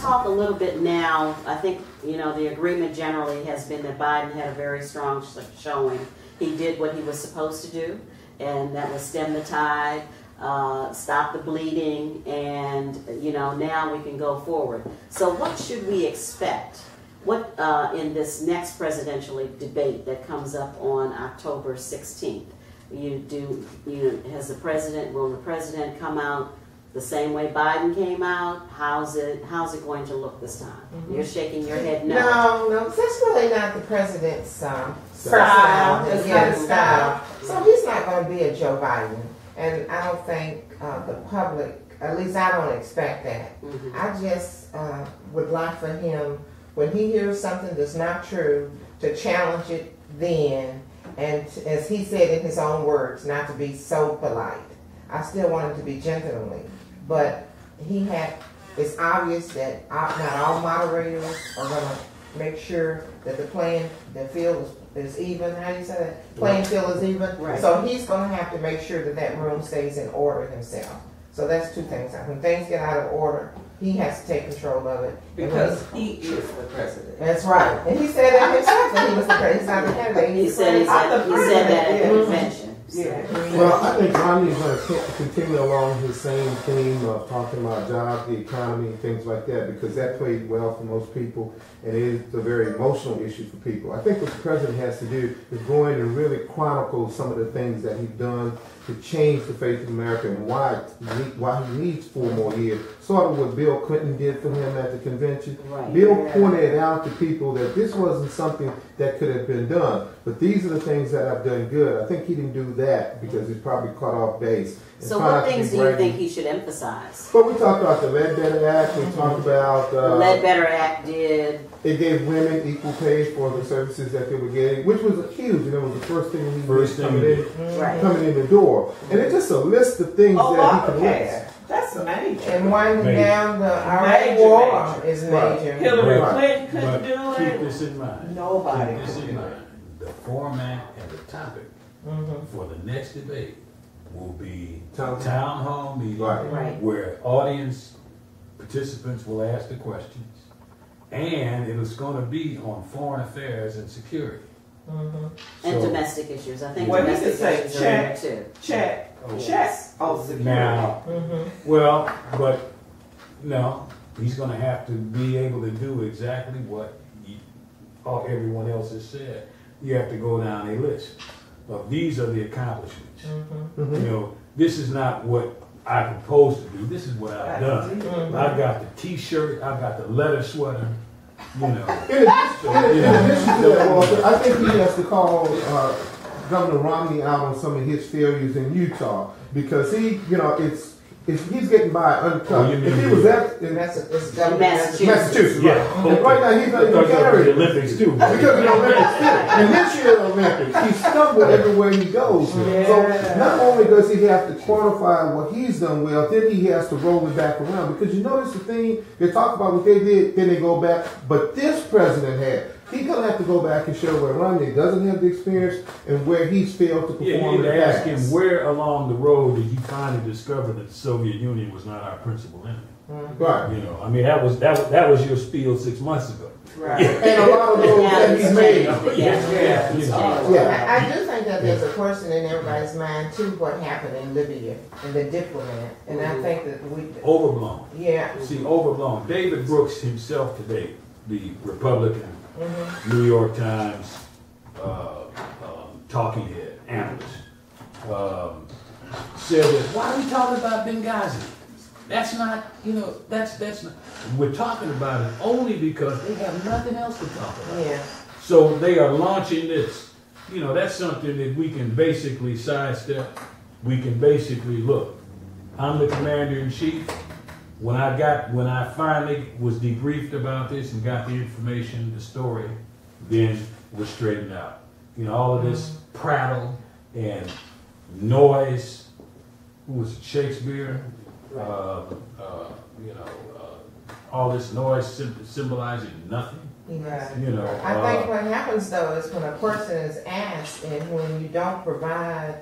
Talk a little bit now. I think, you know, the agreement generally has been that Biden had a very strong showing. He did what he was supposed to do, and that was stem the tide, stop the bleeding, and, you know, now we can go forward. So what should we expect? What in this next presidential debate that comes up on October 16th? Has the president, will the president come out the same way Biden came out? How's it going to look this time? Mm-hmm. You're shaking your head no. No, that's really not the president's style. Style. So he's not going to be a Joe Biden. And I don't think the public, at least I don't expect that. Mm-hmm. I just would like for him, when he hears something that's not true, to challenge it then, and as he said in his own words, not to be so polite. I still want him to be gentlemanly. But it's obvious that not all moderators are going to make sure that the field is even. How do you say that? Playing field is even. Right. So he's going to have to make sure that room stays in order himself. So that's two things. When things get out of order, he has to take control of it. Because he is the president. That's right. And he said that himself, that he was the president. He's not the candidate. He said that at the convention. Yeah. Well, I think Romney's going to continue along his same theme of talking about jobs, the economy, and things like that, because that played well for most people, and it is a very emotional issue for people. I think what the president has to do is go in and really chronicle some of the things that he's done to change the face of America and why he needs 4 more years. Sort of what Bill Clinton did for him at the convention. Right. Bill pointed out to people that this wasn't something that could have been done, but these are the things that I've done good. I think he didn't do that because he's probably caught off base. So what things do you think he should emphasize? Well, we talked about the Ledbetter Act. We talked about the Ledbetter Act did. It gave women equal pay for the services that they were getting, which was huge, and it was the first thing he was coming in the door. And it's just a list of things that he can list. That's major. And winding down the Iraq war is major. Hillary Clinton couldn't do it. Keep this in mind. Nobody. Keep this in mind. The format and the topic for the next debate will be town hall meeting where audience participants will ask the questions, and it is going to be on foreign affairs and security. And domestic issues. I think domestic issues are there too. Check. Oh, security. Now, well, but no, he's going to have to be able to do exactly what everyone else has said. You have to go down a list of these are the accomplishments. You know, this is not what I propose to do. This is what I've done. I've got the T-shirt. I've got the leather sweater. You know. I think he has to call Governor Romney out on some of his failures in Utah because he's getting by uncut. If he was in Massachusetts, right? And right now he's not even carrying the Olympics too. Because of the Olympics too. And this year the Olympics, he stumbled everywhere he goes. So not only does he have to quantify what he's done well, then he has to roll it back around. Because you notice the thing, they talk about what they did, then they go back. But this president had. He's going to have to go back and show where Romney doesn't have the experience and where he's failed to perform. You need to ask him where along the road did you finally discover that the Soviet Union was not our principal enemy? Right. You know, I mean that was your spiel 6 months ago. Right. And a lot of those that he's made. I do think that there's a question in everybody's mind too what happened in Libya and the diplomat, and I think that overblown. Yeah. See, overblown. David Brooks himself today, the Republican New York Times talking head analyst, said that why are we talking about Benghazi? That's not, that's not. We're talking about it only because they have nothing else to talk about. Yeah. So they are launching this. That's something that we can basically sidestep. We can basically look. I'm the commander in chief. When I finally was debriefed about this and got the information, the story, then was straightened out. All of this prattle and noise. Who was it? Shakespeare? All this noise symbolizing nothing. Yes. You know, I think what happens though is when a person is asked and when you don't provide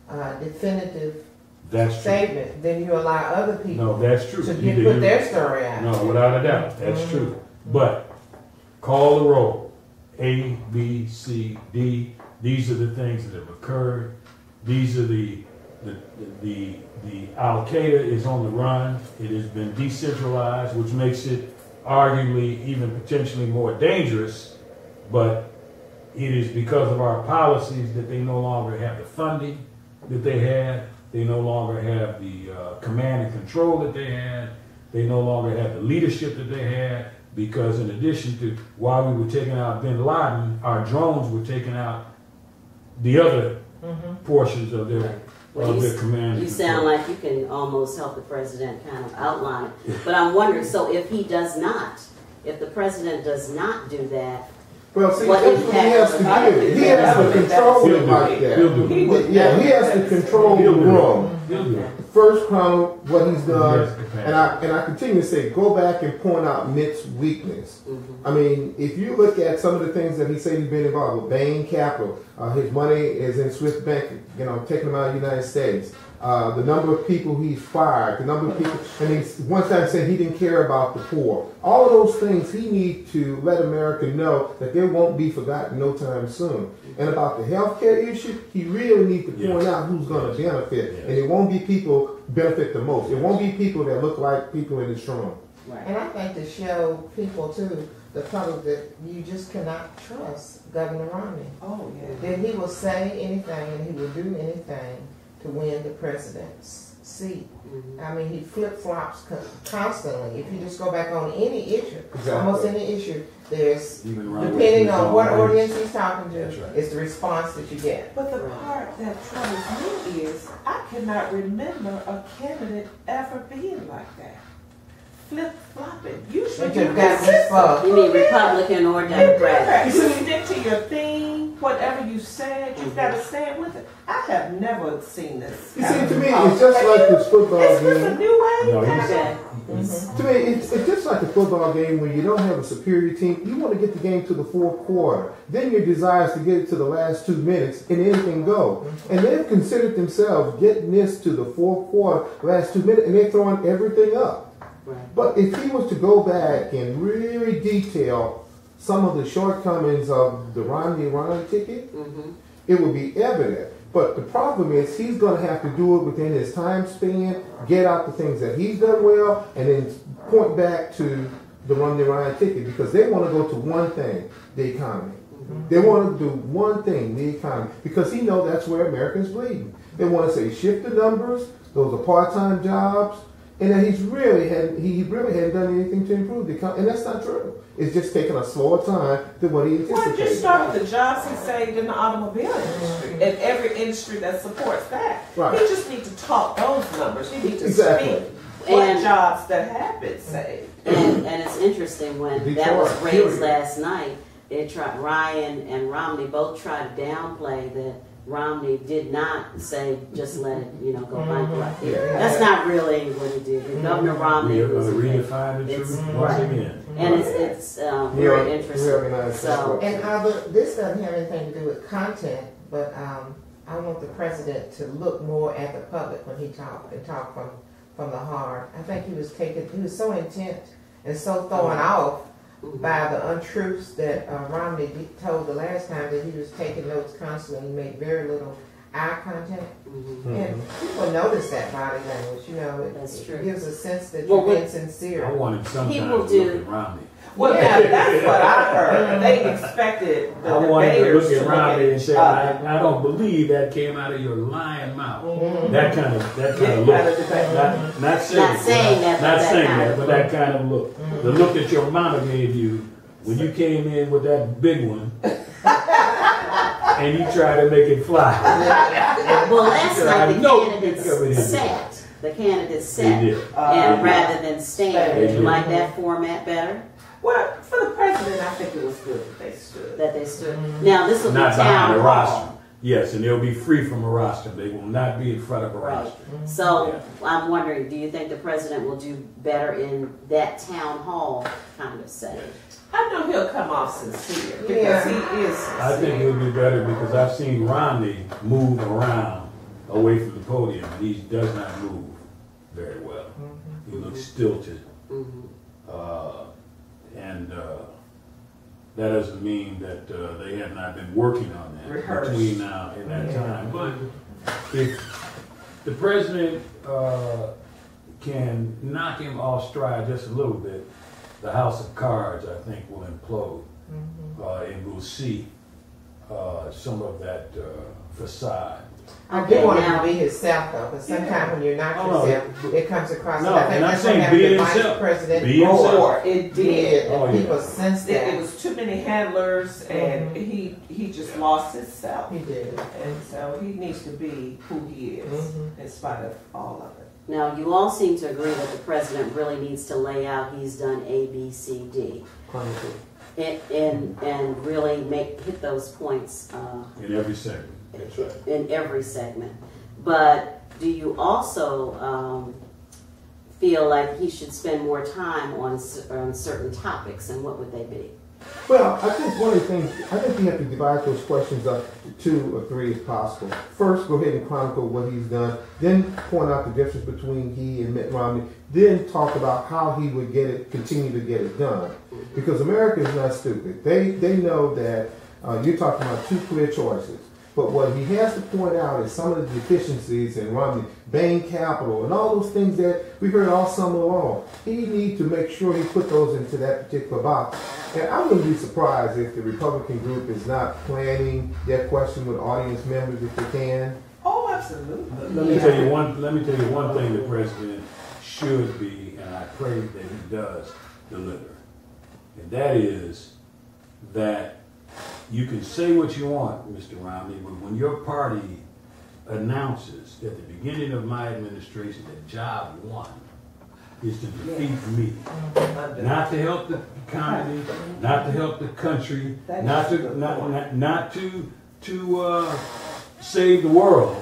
a definitive that's true. statement, then you allow other people No, that's true. to put their story out. No, without a doubt, that's true. But call the roll. A, B, C, D. These are the things that have occurred. These are the Al-Qaeda is on the run. It has been decentralized, which makes it arguably even potentially more dangerous. But it is because of our policies that they no longer have the funding that they had. They no longer have the command and control that they had. They no longer have the leadership that they had. Because in addition to while we were taking out bin Laden, our drones were taking out the other portions of their command. You sound like you can almost help the president kind of outline it. But I'm wondering, so if he does not, if the president does not do that, Well, see, what that's what he has to do. He has to control it like that. Yeah, he has to control the room. He'll do it. First chronicle what he's done, Yes, capacity. and I continue to say, go back and point out Mitt's weakness. I mean, if you look at some of the things that he said he's been involved with, Bain Capital, his money is in Swiss bank, taking him out of the United States. The number of people he's fired, the number of people, and he one time said he didn't care about the poor. All of those things he needs to let America know that they won't be forgotten no time soon. And about the health care issue, he really needs to point out who's going to benefit. And it won't be people benefit the most. It won't be people that look like people in this room. right. And I think to show people too, the public, that you just cannot trust Governor Romney. Oh, yeah. That he will say anything and he will do anything to win the president's seat. I mean, he flip-flops constantly. If you just go back on any issue, almost any issue, there's, depending on what audience he's talking to, it's the response that you get. But the part that troubles me is I cannot remember a candidate ever being like that. Flip-flopping. Usually But you've got this far. You mean Republican or Democrat? You stick to your thing, whatever you said, you've got to stand with it. I have never seen this. You see, to me, it's just like this football Is this a game. new way? No, To me, it's just like a football game where you don't have a superior team. You want to get the game to the fourth quarter. Then your desire is to get it to the last 2 minutes and anything go. And they've considered themselves getting this to the fourth quarter, last 2 minutes, and they're throwing everything up. Right. But if he was to go back and really detail some of the shortcomings of the Romney ticket, it would be evident. But the problem is he's going to have to do it within his time span, get out the things that he's done well, and then point back to the Romney ticket, because they want to go to one thing, the economy. They want to do one thing, the economy, because he knows that's where Americans bleeding. They want to say shift the numbers, those are part-time jobs, and that he really hadn't done anything to improve the economy, and that's not true. It's just taking a slower time than what he anticipated. Well, just start with the jobs he saved in the automobile industry and every industry that supports that. Right. He just needs to talk those numbers. He needs to Exactly. speak what And- jobs that have been saved. And it's interesting when that Detroit, was raised period. last night. Ryan and Romney both tried to downplay that Romney did not say just let it go bankrupt. That's not really what he did. Governor Romney We are was going to redefine the truth once again. and it's very interesting. So And this doesn't have anything to do with content, but I want the president to look more at the public when he talked and talk from the heart. I think he was so intent and so thrown off by the untruths that Romney told the last time, that he was taking notes constantly. He made very little eye contact. And people notice that body language. That's true. It gives a sense that you're being sincere. I wanted sometimes People to look do. at Romney. Well, yeah, that's what I heard. They expected the I wanted to debaters look at Romney and say, other. I don't believe that came out of your lying mouth. That kind of Yeah, look. kind of debate. Not saying that, but that kind of look. The look that your mama gave you when you came in with that big one and you tried to make it fly. well, last night No, the it's covered in candidates sat. The candidates sat, They did. and rather than stand. They Did you did. like that format better? Well, for the president, I think it was good that they stood. That they stood. Now this will be Not behind town the hall. rostrum. Yes, and they'll be free from a roster. They will not be in front of a Right. roster. So Yeah. I'm wondering, do you think the president will do better in that town hall kind of setting? I know he'll come off sincere because Yeah. he is sincere. I think he'll be better because I've seen Romney move around away from the podium, and he does not move very well. He looks stilted. And that doesn't mean that they have not been working on that Rehearsed. between now and that time. But if the president can knock him off stride just a little bit, the house of cards, I think, will implode. And we'll see some of that facade. I do want him now- to be himself though, because sometimes when you're not Oh, no. yourself, it comes across. No, I think and I'm that's what saying happened be to himself. Vice President Be himself. Gore. It did. Did, Oh, and yeah. people sensed It that. was too many handlers, and he just lost himself. He did. And so he needs to be who he is, in spite of all of it. Now, you all seem to agree that the president really needs to lay out he's done A, B, C, D. And really hit those points In every segment. That's right. in every segment. But do you also feel like he should spend more time on certain topics, and what would they be? Well, I think one of the things, I think you have to divide those questions up to 2 or 3 if possible. First, go ahead and chronicle what he's done, then point out the difference between he and Mitt Romney, then talk about how he would continue to get it done. Because America is not stupid. They know that you're talking about 2 clear choices. But what he has to point out is some of the deficiencies in Romney, Bain Capital, and all those things that we heard all summer long. He needs to make sure he put those into that particular box. And I wouldn't be surprised if the Republican group is not planning that question with audience members if they can. Oh, absolutely. Let me tell you one thing the president should be, and I pray that he does deliver. And that is that you can say what you want, Mr. Romney, but when your party announces at the beginning of my administration that job 1 is to defeat me, not to help the economy, not to help the country, not to save the world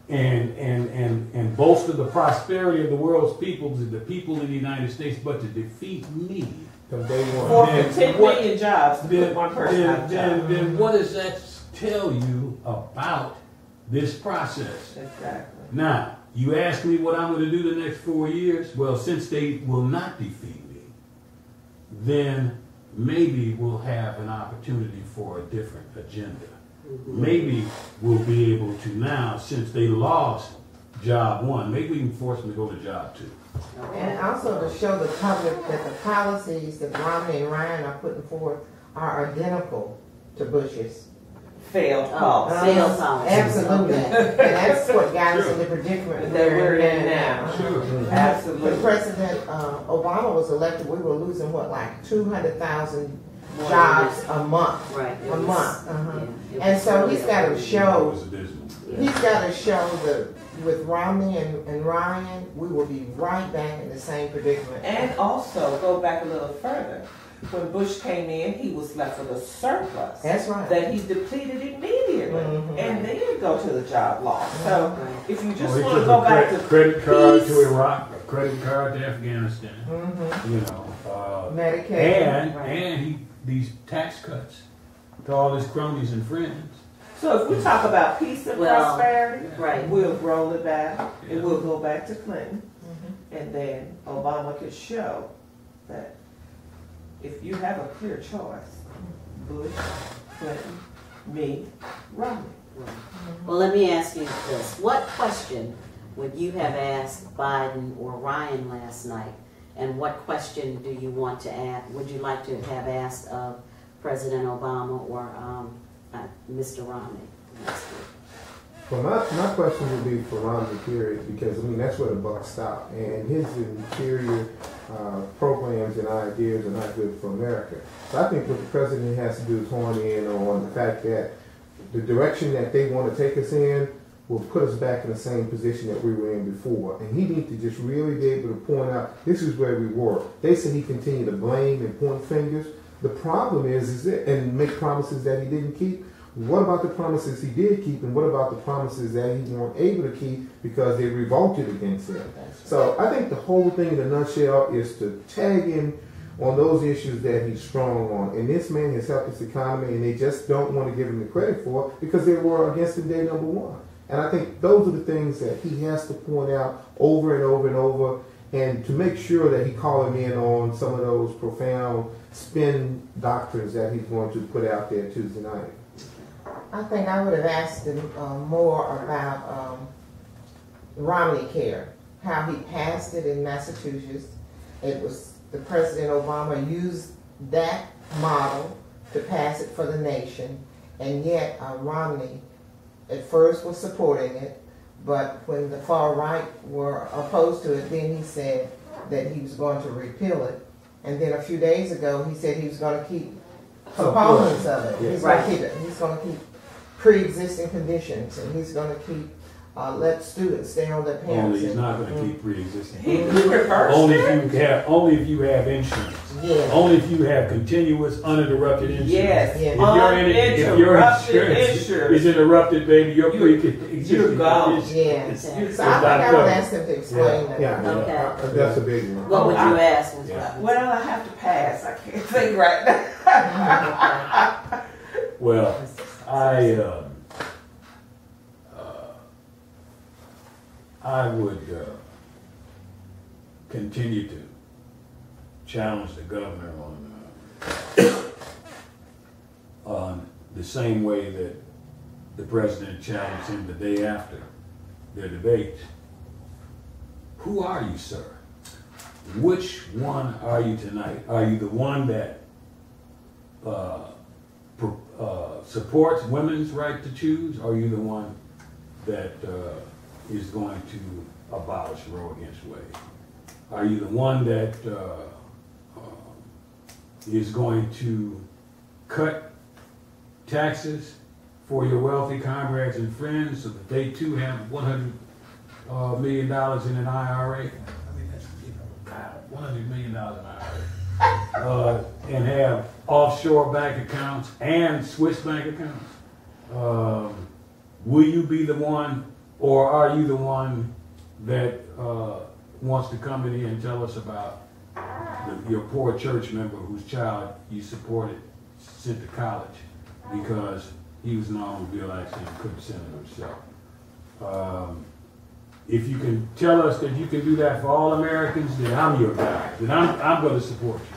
and bolster the prosperity of the world's people, the people in the United States, but to defeat me. From day one. For 10 million jobs to put one person out of job. Then what does that tell you about this process? Exactly. Now, you ask me what I'm going to do the next 4 years. Well, since they will not defeat me, then maybe we'll have an opportunity for a different agenda. Maybe we'll be able to now, since they lost job 1, maybe we can force them to go to job 2. And also to show the public that the policies that Romney and Ryan are putting forth are identical to Bush's. Failed policy. Failed policy. Absolutely. And that's what got us in the predicament That we're in now. Sure. Absolutely. When President Obama was elected, we were losing like 200,000 jobs a month. Right. A month. Yeah, And so he's got to That show, was abysmal. he's got to show that with Romney and Ryan, we will be right back in the same predicament. And also, go back a little further. When Bush came in, he was left with a surplus That's right. that he depleted immediately, and then go to the job loss. So if you just He want to took go a back to credit card peace, to Iraq, a credit card to Afghanistan, you know, Medicaid. and these tax cuts to all his cronies and friends. so if we talk about peace and Well, prosperity, right. we'll roll it back, and Yeah. we'll go back to Clinton, and then Obama could show that if you have a clear choice, Bush, Clinton, me, Romney. Well, let me ask you this. What question would you have asked Biden or Ryan last night? And what question do you want to ask? Would you like to have asked of President Obama or Mr. Romney? Well, my question would be for Romney, period, because, I mean, that's where the buck stopped. And his interior programs and ideas are not good for America. So I think what the president has to do is hone in on the fact that the direction that they want to take us in will put us back in the same position that we were in before. And he needs to just really be able to point out, this is where we were. They said he continued to blame and point fingers. The problem is that, and make promises that he didn't keep. What about the promises he did keep, and what about the promises that he weren't able to keep because they revolted against him? So I think the whole thing in a nutshell is to tag him on those issues that he's strong on. And this man has helped this economy, and they just don't want to give him the credit for it because they were against him day number one. And I think those are the things that he has to point out over and over and over, and to make sure that he calling in on some of those profound spin doctrines that he's going to put out there Tuesday night. I think I would have asked him more about Romney Care, how he passed it in Massachusetts. It was the President Obama used that model to pass it for the nation, and yet Romney at first was supporting it, but when the far right were opposed to it, then he said that he was going to repeal it. And then a few days ago, he said he was going to keep components of it. Yes. He's going to keep it. He's going to keep pre-existing conditions, and he's going to keep let students stay on their parents. Only he's not going to keep pre-existing. He reversed Only it? if you have insurance. Yeah. Only if you have continuous uninterrupted insurance. Yes. Yeah. If your insurance is interrupted, baby, you're You're gone. Yes. So I It's think not I would covered. ask him to explain that. Yeah, Okay. that's a big one. What would you ask? Yeah. Well, I have to pass. I can't think right now. Well, I would continue to challenge the governor on the same way that the president challenged him the day after their debate. Who are you, sir? Which one are you tonight? Are you the one that supports women's right to choose? Or are you the one that is going to abolish Roe against Wade? Are you the one that is going to cut taxes for your wealthy comrades and friends so that they too have $100 million in an IRA? I mean, that's God, $100 million in an IRA. And have offshore bank accounts and Swiss bank accounts. Will you be the one, or are you the one that wants to come in here and tell us about your poor church member whose child you supported sent to college because he was in an automobile accident and couldn't send it himself? If you can tell us that you can do that for all Americans, then I'm your guy. Then I'm going to support you.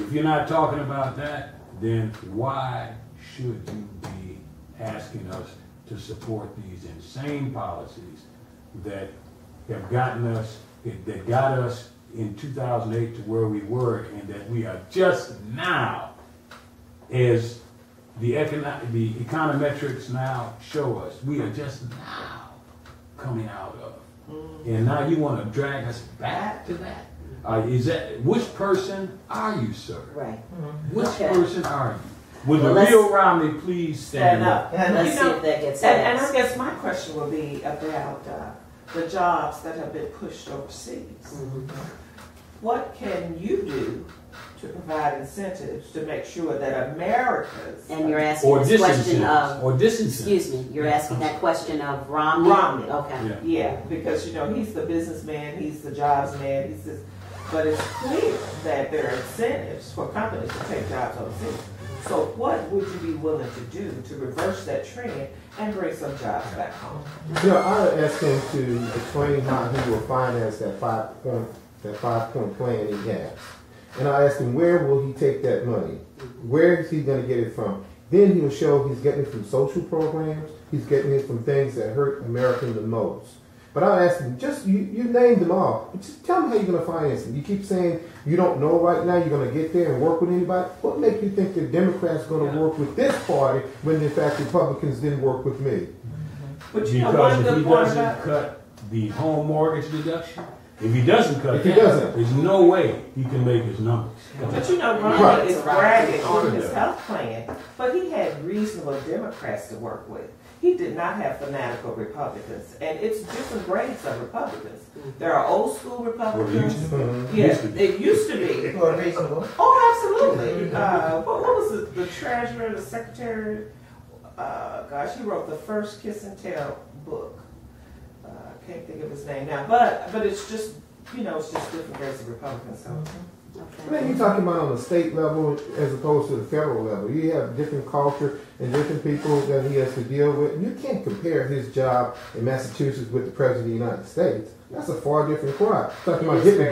If you're not talking about that, then why should you be asking us to support these insane policies that have gotten us, that got us in 2008 to where we were, and that we are just now, as the econometrics now show us, we are just now coming out of. And now you want to drag us back to that? Which person are you, sir? Right. Which Okay. person are you? Would Well, the real Romney please stand up? Let's see if that gets And I asked. guess my question would be about the jobs that have been pushed overseas. Mhm. What can you do to provide incentives to make sure that America's And you're asking Or this question disincentives. of, Or disincentives. excuse me, you're asking that question of Romney? Romney. Okay. Yeah. Yeah, because he's the businessman, he's the jobs man, he's this, but it's clear that there are incentives for companies to take jobs overseas. So what would you be willing to do to reverse that trend and bring some jobs back home? I would ask him to explain how he will finance that five-point plan he has. And I asked him, where will he take that money? Where is he going to get it from? Then he'll show he's getting it from social programs. He's getting it from things that hurt Americans the most. But I asked him, you named them all. But just tell me how you're going to finance them. You keep saying you don't know right now you're going to get there and work with anybody. What makes you think the Democrats are going to work with this party when in fact Republicans didn't work with me? But one Because if good he point doesn't about cut the home mortgage deduction, if he doesn't cut If he that, doesn't. there's no way he can make his numbers. But Romney Right. is bragging on his health plan, but he had reasonable Democrats to work with. He did not have fanatical Republicans, and it's different grades of Republicans. There are old school Republicans. Yeah, it used to be. Who are reasonable. Oh, absolutely. What was the treasurer, the secretary? gosh, he wrote the first Kiss and Tell book. I can't think of his name now, but it's just, you know, it's just different as a Republican. So. Okay. Man, you're talking about on the state level as opposed to the federal level. You have different culture and different people that he has to deal with. You can't compare his job in Massachusetts with the President of the United States. That's a far different crowd. Talking about getting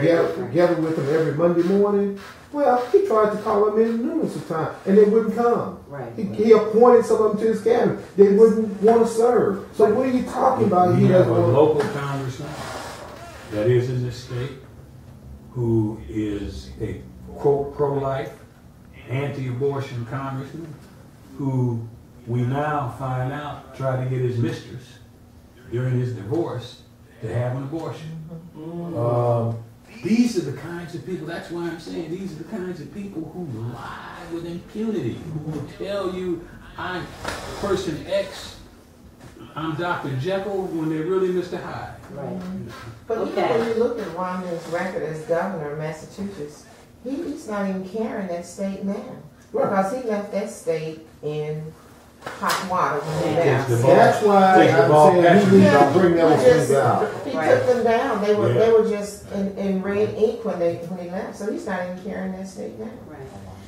together with him every Monday morning. Well, he tried to call them in numerous of times, and they wouldn't come. Right. He appointed some of them to his cabinet. They wouldn't want to serve. So what are you talking about? We have a local congressman that is in this state who is a quote pro-life, anti-abortion congressman who we now find out tried to get his mistress during his divorce to have an abortion. These are the kinds of people, that's why I'm saying these are the kinds of people who lie with impunity, who will tell you I'm person X, I'm Dr. Jekyll when they're really Mr. Hyde. Right. But Okay. even when you look at Romney's record as governor of Massachusetts, he's not even carrying that state now. Because he left that state in hot water when they Yeah. left. That's why I'm saying he needs to bring those things out. He Right. took them down. They were Yeah. they were just in red ink when he left. So he's not even carrying that state now. Right.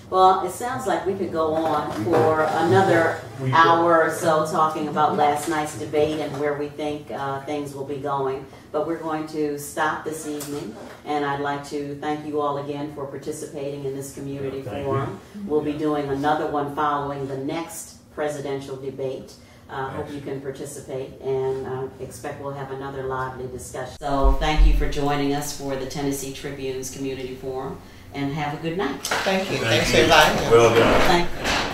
Well, it sounds like we could go on for another hour or so talking about last night's debate and where we think things will be going. But we're going to stop this evening, and I'd like to thank you all again for participating in this community forum. We'll be doing another one following the next presidential debate. Hope you can participate, and expect we'll have another lively discussion. So thank you for joining us for the Tennessee Tribune's Community Forum, and have a good night. Thank you. Thanks for inviting us. Well done. Thank you.